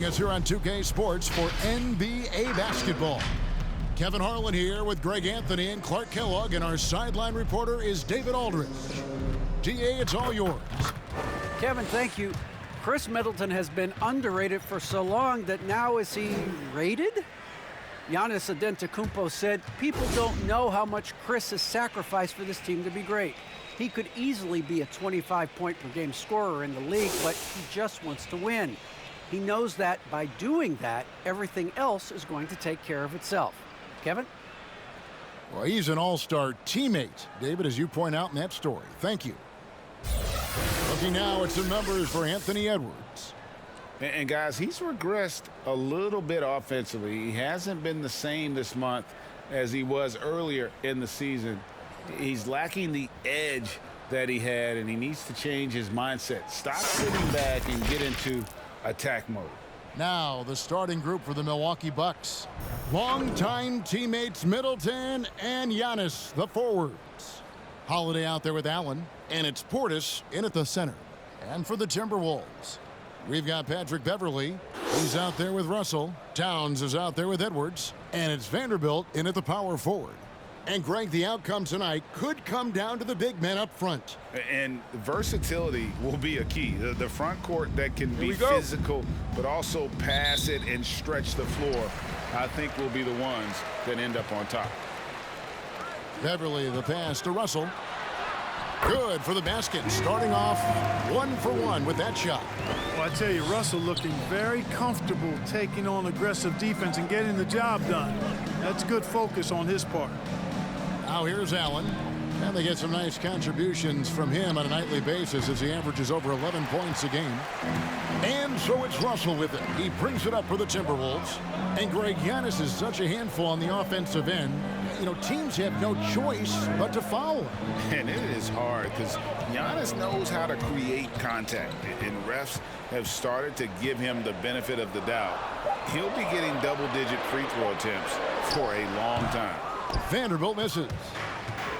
Us here on 2K Sports for NBA basketball. Kevin Harlan here with Greg Anthony and Clark Kellogg, and our sideline reporter is David Aldridge. DA, it's all yours. Kevin, thank you. Chris Middleton has been underrated for so long that now is he rated? Giannis Antetokounmpo said, people don't know how much Chris has sacrificed for this team to be great. He could easily be a 25-point-per-game scorer in the league, but he just wants to win. He knows that by doing that, everything else is going to take care of itself. Kevin? Well, he's an all-star teammate, David, as you point out in that story. Thank you. Looking now at some numbers for Anthony Edwards. And guys, he's regressed a little bit offensively. He hasn't been the same this month as he was earlier in the season. He's lacking the edge that he had, and he needs to change his mindset. Stop sitting back and get into attack mode. Now the starting group for the Milwaukee Bucks. Longtime teammates Middleton and Giannis, the forwards. Holiday out there with Allen, and it's Portis in at the center. And for the Timberwolves, we've got Patrick Beverley. He's out there with Russell. Towns is out there with Edwards. And it's Vanderbilt in at the power forward. And Greg, the outcome tonight could come down to the big men up front. And versatility will be a key. The front court that can be physical, but also pass it and stretch the floor, I think will be the ones that end up on top. Beverley, the pass to Russell. Good for the basket, starting off 1-for-1 with that shot. Well, I tell you, Russell looking very comfortable taking on aggressive defense and getting the job done. That's good focus on his part. Now here's Allen, and they get some nice contributions from him on a nightly basis as he averages over 11 points a game. And so it's Russell with it. He brings it up for the Timberwolves. And Greg, Giannis is such a handful on the offensive end. You know, teams have no choice but to foul him. And it is hard because Giannis knows how to create contact, and refs have started to give him the benefit of the doubt. He'll be getting double-digit free throw attempts for a long time. Vanderbilt misses.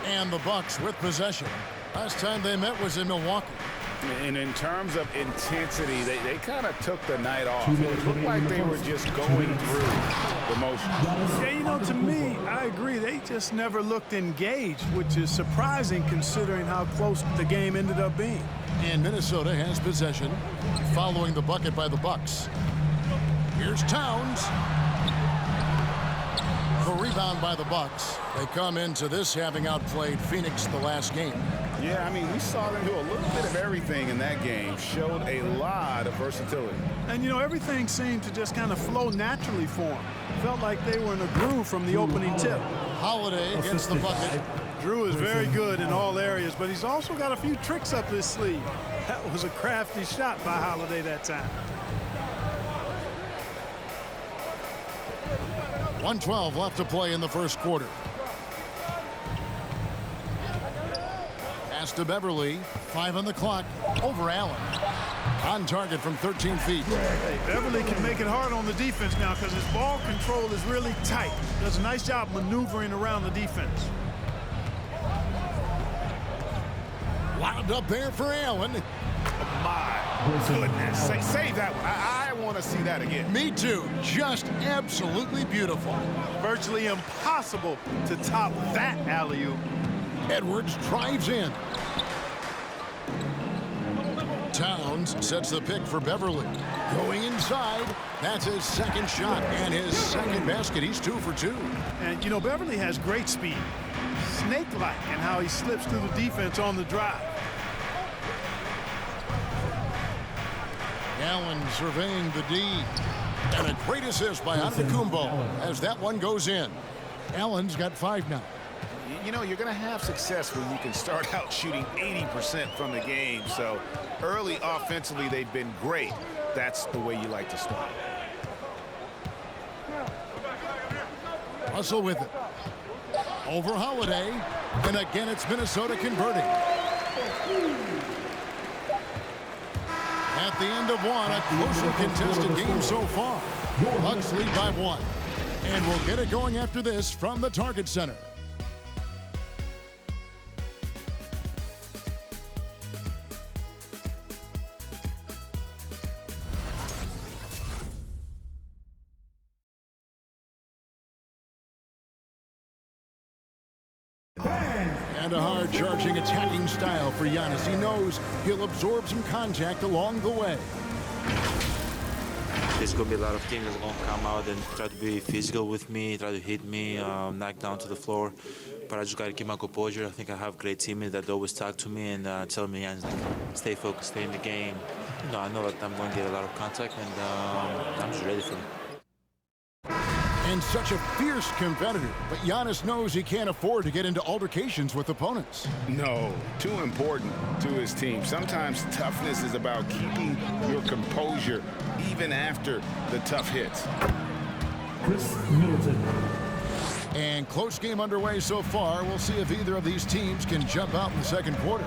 And the Bucks with possession. Last time they met was in Milwaukee. And in terms of intensity, they kind of took the night off. It looked like they were just going through the motions. Yeah, you know, to me, I agree. They just never looked engaged, which is surprising considering how close the game ended up being. And Minnesota has possession following the bucket by the Bucks. Here's Towns. The rebound by the Bucks. They come into this having outplayed Phoenix the last game. Yeah, I mean, we saw them do a little bit of everything in that game. Showed a lot of versatility. And, you know, everything seemed to just kind of flow naturally for them. Felt like they were in a groove from the opening tip. Holiday gets the bucket. Drew is very good in all areas, but he's also got a few tricks up his sleeve. That was a crafty shot by Holiday that time. 1:12 left to play in the first quarter. Pass to Beverley. 5 on the clock. Over Allen. On target from 13 feet. Hey, Beverley can make it hard on the defense now because his ball control is really tight. Does a nice job maneuvering around the defense. Wound up there for Allen. My goodness. Save that one. I want to see that again. Me too. Just absolutely beautiful. Virtually impossible to top that alley-oop. Edwards drives in. Towns sets the pick for Beverley. Going inside. That's his second shot and his second basket. He's 2 for 2. And, you know, Beverley has great speed. Snake-like in how he slips through the defense on the drive. Allen surveying the D. And a great assist by Antetokounmpo as that one goes in. Allen's got 5 now. You know, you're going to have success when you can start out shooting 80% from the game. So early offensively, they've been great. That's the way you like to start. Russell with it. Over Holiday. And again, it's Minnesota converting. At the end of one, a closely contested game so far. Bucks lead by 1. And we'll get it going after this from the Target Center. And a hard-charging attacking style for Giannis. He knows he'll absorb some contact along the way. There's going to be a lot of teams that's going to come out and try to be physical with me, try to hit me, knock down to the floor. But I just got to keep my composure. I think I have great teammates that always talk to me and tell me, stay focused, stay in the game. You know, I know that I'm going to get a lot of contact, and I'm just ready for it. And such a fierce competitor, but Giannis knows he can't afford to get into altercations with opponents. No, too important to his team. Sometimes toughness is about keeping your composure even after the tough hits. Chris Middleton. And close game underway so far. We'll see if either of these teams can jump out in the second quarter.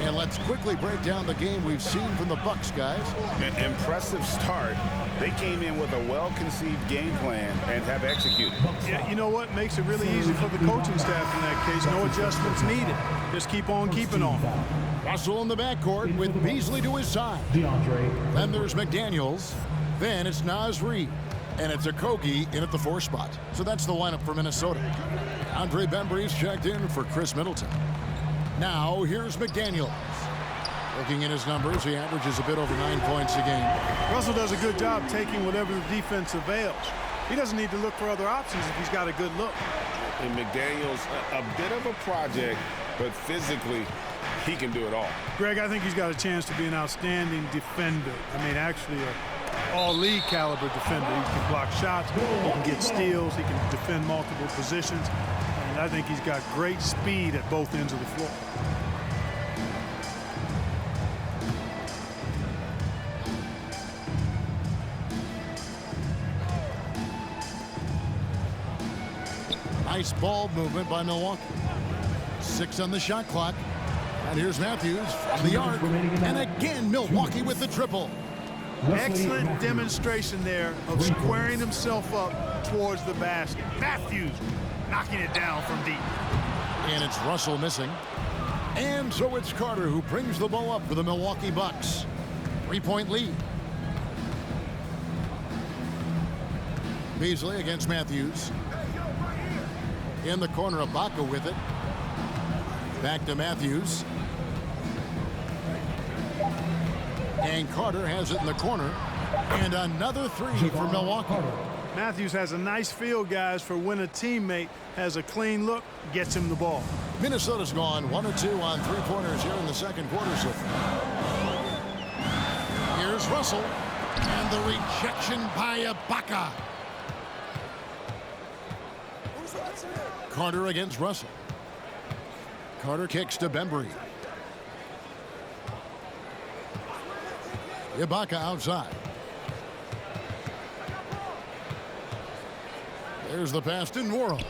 And let's quickly break down the game we've seen from the Bucks, guys. An impressive start. They came in with a well-conceived game plan and have executed. Yeah, you know what? Makes it really easy for the coaching staff in that case. No adjustments needed. Just keep on keeping on. Russell in the backcourt with Beasley to his side. DeAndre. Then there's McDaniels. Then it's Naz Reid. And it's Okogie in at the 4 spot. So that's the lineup for Minnesota. Andre Bembry's checked in for Chris Middleton. Now here's McDaniels. Looking at his numbers, he averages a bit over 9 points a game. Russell does a good job taking whatever the defense avails. He doesn't need to look for other options if he's got a good look. And McDaniels, a bit of a project, but physically, he can do it all. Greg, I think he's got a chance to be an outstanding defender. I mean, actually, all-league caliber defender. He can block shots, he can get steals, he can defend multiple positions, and I think he's got great speed at both ends of the floor. Nice ball movement by Milwaukee. 6 on the shot clock. And here's Matthews from the arc. And again, Milwaukee with the triple. Excellent demonstration there of squaring himself up towards the basket. Matthews knocking it down from deep. And it's Russell missing. And so it's Carter who brings the ball up for the Milwaukee Bucks. 3-point lead. Beasley against Matthews. In the corner, Ibaka with it. Back to Matthews. And Carter has it in the corner. And another 3 for Milwaukee. Matthews has a nice feel, guys, for when a teammate has a clean look, gets him the ball. Minnesota's gone 1 of 2 on 3-pointers here in the second quarter so far. Here's Russell. And the rejection by Ibaka. Carter against Russell. Carter kicks to Bembry. Ibaka outside. There's the pass to Nwora.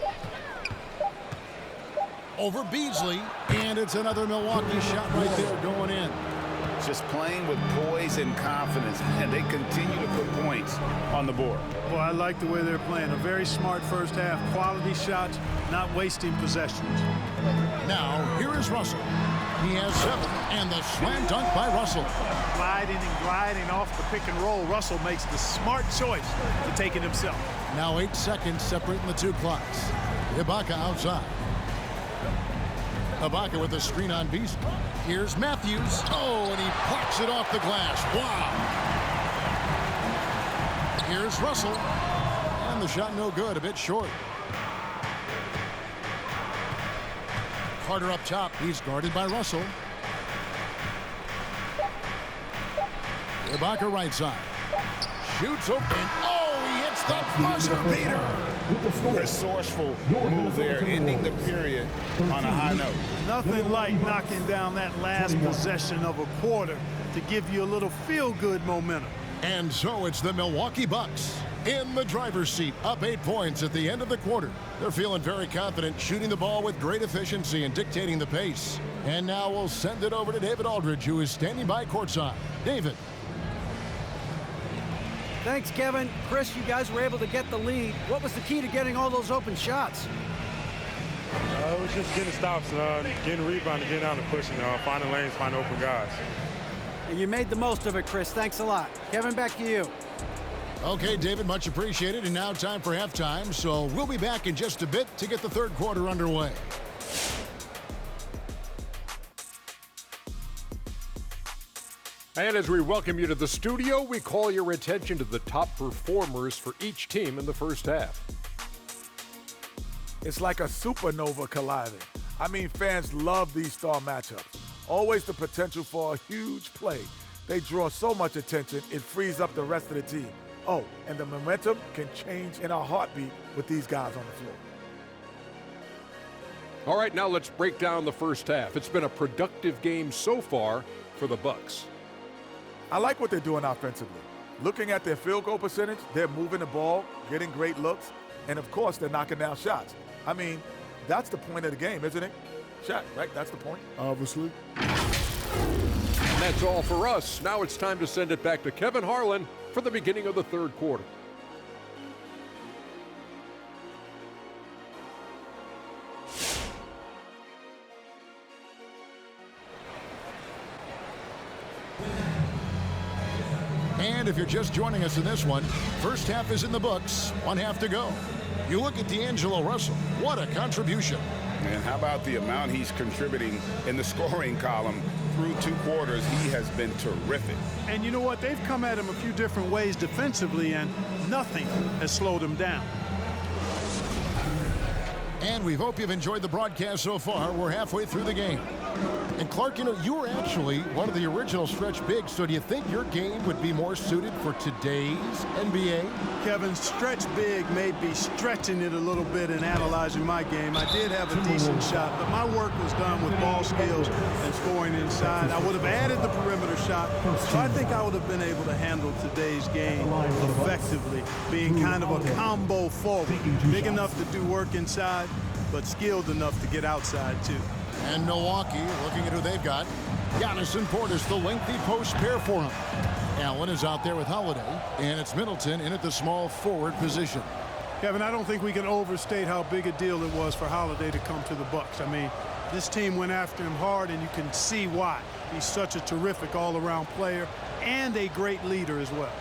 Over Beasley. And it's another Milwaukee shot right there going in. Just playing with poise and confidence, and they continue to put points on the board. Well, I like the way they're playing. A very smart first half. Quality shots, not wasting possessions. Now, here is Russell. He has 7, and the slam dunk by Russell. Gliding and gliding off the pick and roll. Russell makes the smart choice to take it himself. Now 8 seconds separating the 2 clocks. Ibaka outside. Ibaka with a screen on Beasley. Here's Matthews. Oh, and he plucks it off the glass. Wow. Here's Russell. And the shot no good, a bit short. Carter up top. He's guarded by Russell. Ibaka right side. Shoots open. Oh, he hits the buzzer beater. Resourceful move there, ending the period on a high note. Nothing like knocking down that last possession of a quarter to give you a little feel-good momentum. And so it's the Milwaukee Bucks in the driver's seat, up 8 points at the end of the quarter. They're feeling very confident, shooting the ball with great efficiency and dictating the pace. And now we'll send it over to David Aldridge, who is standing by courtside. David. Thanks, Kevin. Chris, you guys were able to get the lead. What was the key to getting all those open shots? It was just getting stops, getting rebounding, getting out and pushing, finding lanes, finding open guys. And you made the most of it, Chris. Thanks a lot. Kevin, back to you. Okay, David, much appreciated. And now time for halftime. So we'll be back in just a bit to get the third quarter underway. And as we welcome you to the studio, we call your attention to the top performers for each team in the first half. It's like a supernova colliding. I mean, fans love these star matchups. Always the potential for a huge play. They draw so much attention, it frees up the rest of the team. Oh, and the momentum can change in a heartbeat with these guys on the floor. All right, now let's break down the first half. It's been a productive game so far for the Bucks. I like what they're doing offensively. Looking at their field goal percentage, they're moving the ball, getting great looks, and of course, they're knocking down shots. I mean, that's the point of the game, isn't it? Shot, right? That's the point. Obviously. And that's all for us. Now it's time to send it back to Kevin Harlan for the beginning of the third quarter. And if you're just joining us in this one, first half is in the books, one half to go. You look at D'Angelo Russell, what a contribution. And how about the amount he's contributing in the scoring column through 2 quarters? He has been terrific. And you know what? They've come at him a few different ways defensively, and nothing has slowed him down. And we hope you've enjoyed the broadcast so far. We're halfway through the game. And Clark, you know, you were actually one of the original stretch bigs, so do you think your game would be more suited for today's NBA? Kevin, stretch big may be stretching it a little bit in analyzing my game. I did have a decent shot, but my work was done with ball skills and scoring inside. I would have added the perimeter shot, so I think I would have been able to handle today's game effectively, being kind of a combo forward, big enough to do work inside, but skilled enough to get outside too. And Milwaukee, looking at who they've got. Giannis and Portis, the lengthy post pair for him. Allen is out there with Holiday, and it's Middleton in at the small forward position. Kevin, I don't think we can overstate how big a deal it was for Holiday to come to the Bucks. I mean, this team went after him hard, and you can see why. He's such a terrific all-around player and a great leader as well.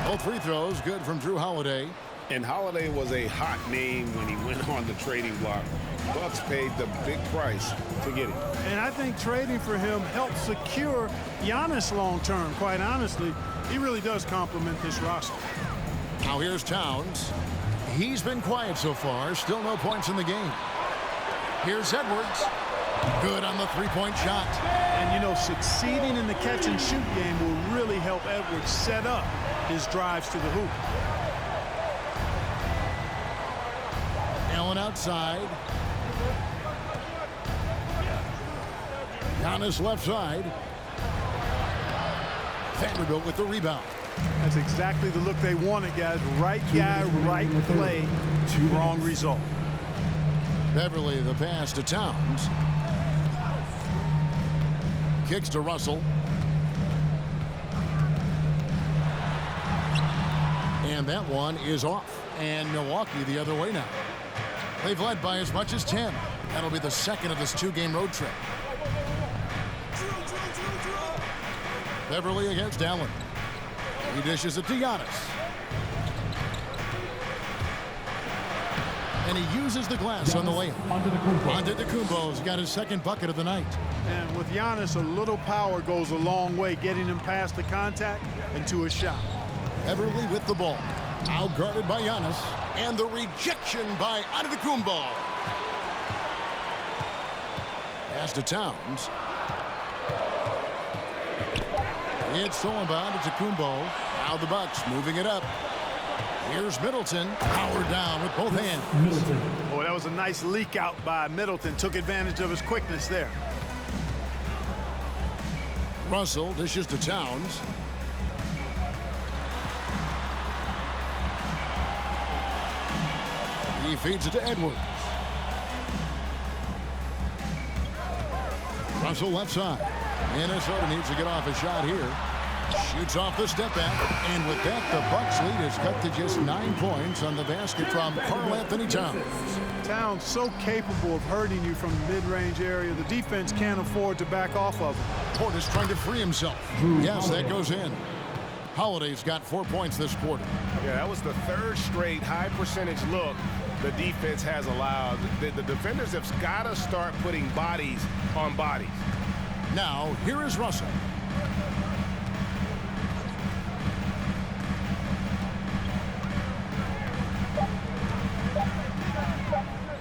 Both free throws good from Drew Holiday. And Holiday was a hot name when he went on the trading block. Bucks paid the big price to get him. And I think trading for him helped secure Giannis long-term. Quite honestly, he really does complement this roster. Now here's Towns. He's been quiet so far. Still no points in the game. Here's Edwards. Good on the three-point shot. And, you know, succeeding in the catch-and-shoot game will really help Edwards set up his drives to the hoop. Allen outside. Giannis left side. Vanderbilt with the rebound. That's exactly the look they wanted, guys. Right guy, right play, wrong result. Beverly the pass to Towns. Kicks to Russell. And that one is off. And Milwaukee the other way now. They've led by as much as 10. That'll be the second of this 2-game road trip. Beverly against Allen. He dishes it to Giannis. And he uses the glass on the layup. Antetokounmpo's got his second bucket of the night. And with Giannis, a little power goes a long way, getting him past the contact and to a shot. Beverly with the ball. Out guarded by Giannis. And the rejection by Antetokounmpo. Pass to Towns. It's stolen by Antetokounmpo. Now the Bucks moving it up. Here's Middleton. Powered down with both hands. Boy, that was a nice leak out by Middleton. Took advantage of his quickness there. Russell dishes to Towns. He feeds it to Edwards. Russell left side. Minnesota needs to get off a shot here. Shoots off the step back. And with that, the Bucks lead is cut to just 9 points on the basket from Karl-Anthony Towns. Towns so capable of hurting you from the mid-range area. The defense can't afford to back off of him. Portis trying to free himself. Yes, that goes in. Holiday's got 4 points this quarter. Yeah, that was the third straight high percentage look the defense has allowed. The defenders have got to start putting bodies on bodies. Now, here is Russell.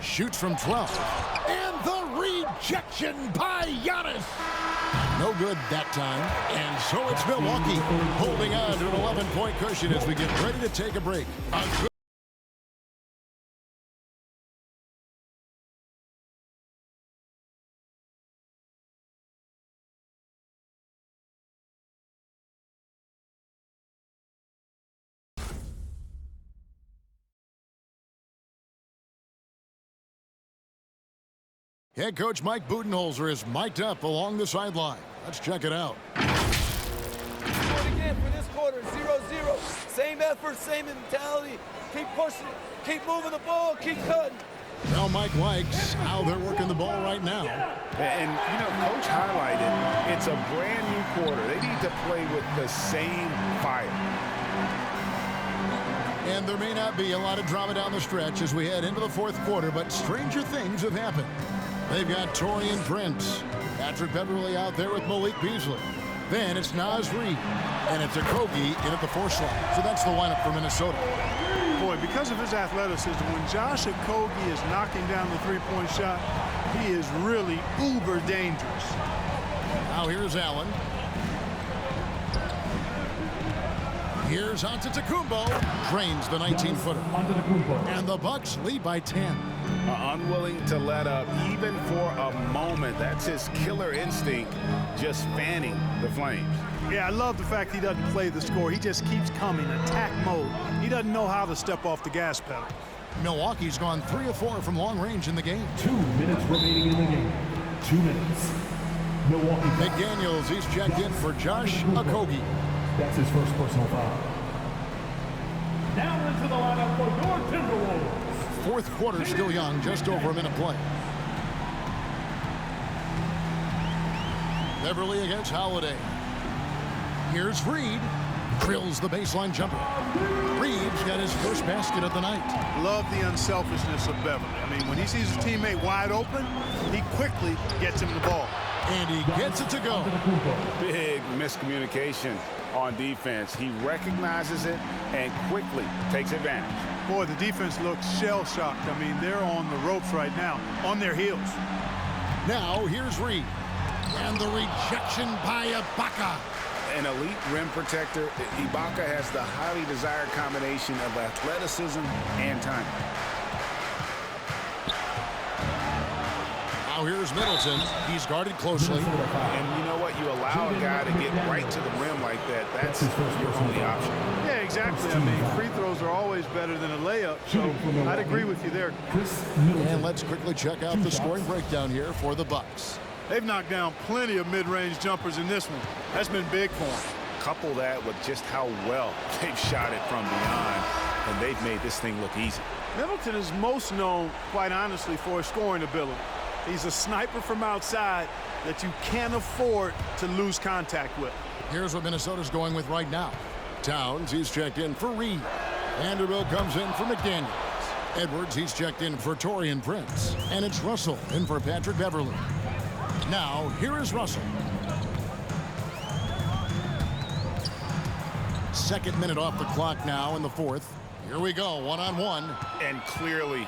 Shoots from 12. And the rejection by Giannis. No good that time. And so it's Milwaukee holding on to an 11-point cushion as we get ready to take a break. Head coach Mike Budenholzer is mic'd up along the sideline. Let's check it out. Do it again for this quarter, 0-0. Same effort, same mentality. Keep pushing it, keep moving the ball, keep cutting. Now Mike likes how they're working the ball right now. And, you know, Coach highlighted, it's a brand new quarter. They need to play with the same fire. And there may not be a lot of drama down the stretch as we head into the fourth quarter, but stranger things have happened. They've got Taurean Prince, Patrick Beverley out there with Malik Beasley. Then it's Naz Reid, and it's Okogie in at the 4 slot. So that's the lineup for Minnesota. Boy, because of his athleticism, when Josh Okogie is knocking down the three-point shot, he is really uber dangerous. Now here's Allen. Here's Antetokounmpo. Drains the 19-footer. And the Bucks lead by 10. Unwilling to let up even for a moment. That's his killer instinct, just fanning the flames. Yeah, I love the fact he doesn't play the score. He just keeps coming, attack mode. He doesn't know how to step off the gas pedal. Milwaukee's gone 3 of 4 from long range in the game. 2 minutes remaining in the game. 2 minutes. Milwaukee. McDaniels, he's checked in for Josh Okogie. That's his first personal foul. Now into the lineup for your Timberwolves. Fourth quarter still young, just over a minute play. Beverly against Holiday. Here's Reid. Drills the baseline jumper. Reid's got his first basket of the night. Love the unselfishness of Beverly. I mean, when he sees his teammate wide open, he quickly gets him the ball. And he gets it to go. Big miscommunication on defense. He recognizes it and quickly takes advantage. Boy, the defense looks shell-shocked. I mean, they're on the ropes right now, on their heels. Now, here's Reid. And the rejection by Ibaka. An elite rim protector, Ibaka has the highly desired combination of athleticism and timing. Now here's Middleton. He's guarded closely. And you know what? You allow a guy to get right to the rim like that. That's your only option. Yeah, exactly. I mean, free throws are always better than a layup, so I'd agree with you there. And let's quickly check out the scoring breakdown here for the Bucks. They've knocked down plenty of mid-range jumpers in this one. That's been big for them. Couple that with just how well they've shot it from beyond, and they've made this thing look easy. Middleton is most known, quite honestly, for his scoring ability. He's a sniper from outside that you can't afford to lose contact with. Here's what Minnesota's going with right now. Towns, he's checked in for Reid. Vanderbilt comes in for McDaniels. Edwards, he's checked in for Taurean Prince. And it's Russell in for Patrick Beverley. Now, here is Russell. Second minute off the clock now in the fourth. Here we go, one-on-one. And clearly,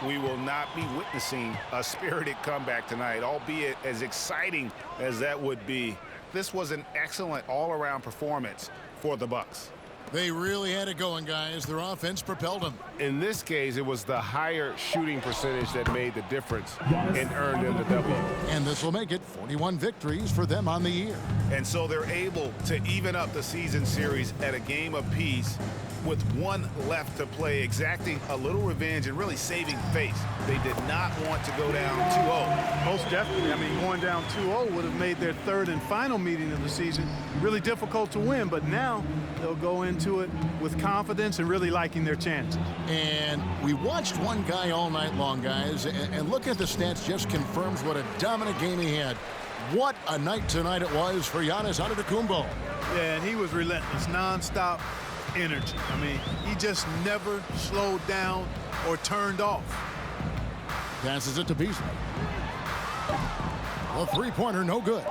we will not be witnessing a spirited comeback tonight, albeit as exciting as that would be. This was an excellent all-around performance for the Bucks. They really had it going, guys. Their offense propelled them. In this case, it was the higher shooting percentage that made the difference and earned them the W. And this will make it 41 victories for them on the year. And so they're able to even up the season series at a game apiece with one left to play, exacting a little revenge and really saving face. They did not want to go down 2-0. Most definitely. I mean, going down 2-0 would have made their third and final meeting of the season really difficult to win, but now they'll go into it with confidence and really liking their chances. And we watched one guy all night long, guys, and look at the stats, just confirms what a dominant game he had. What a night tonight it was for Giannis Antetokounmpo. Yeah, and he was relentless, nonstop energy. I mean, he just never slowed down or turned off. Passes it to Beasley. A three-pointer, no good.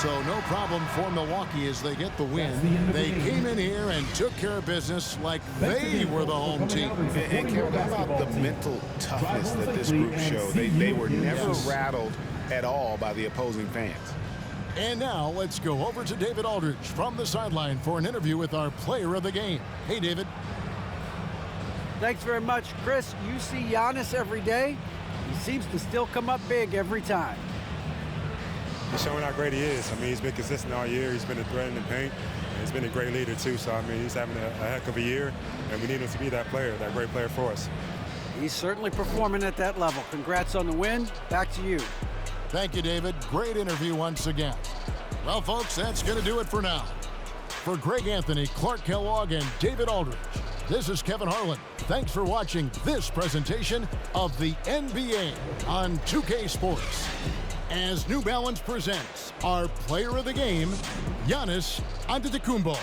So no problem for Milwaukee as they get the win. They came in here and took care of business like they were the home team. And Kevin, how about the mental toughness that this group showed? They were never rattled at all by the opposing fans. And now let's go over to David Aldridge from the sideline for an interview with our player of the game. Hey, David. Thanks very much, Chris. You see Giannis every day. He seems to still come up big every time. He's showing how great he is. I mean, he's been consistent all year. He's been a threat in the paint. And he's been a great leader, too. So, I mean, he's having a heck of a year. And we need him to be that player, that great player for us. He's certainly performing at that level. Congrats on the win. Back to you. Thank you, David. Great interview once again. Well, folks, that's going to do it for now. For Greg Anthony, Clark Kellogg, and David Aldridge, this is Kevin Harlan. Thanks for watching this presentation of the NBA on 2K Sports. As New Balance presents our player of the game, Giannis Antetokounmpo.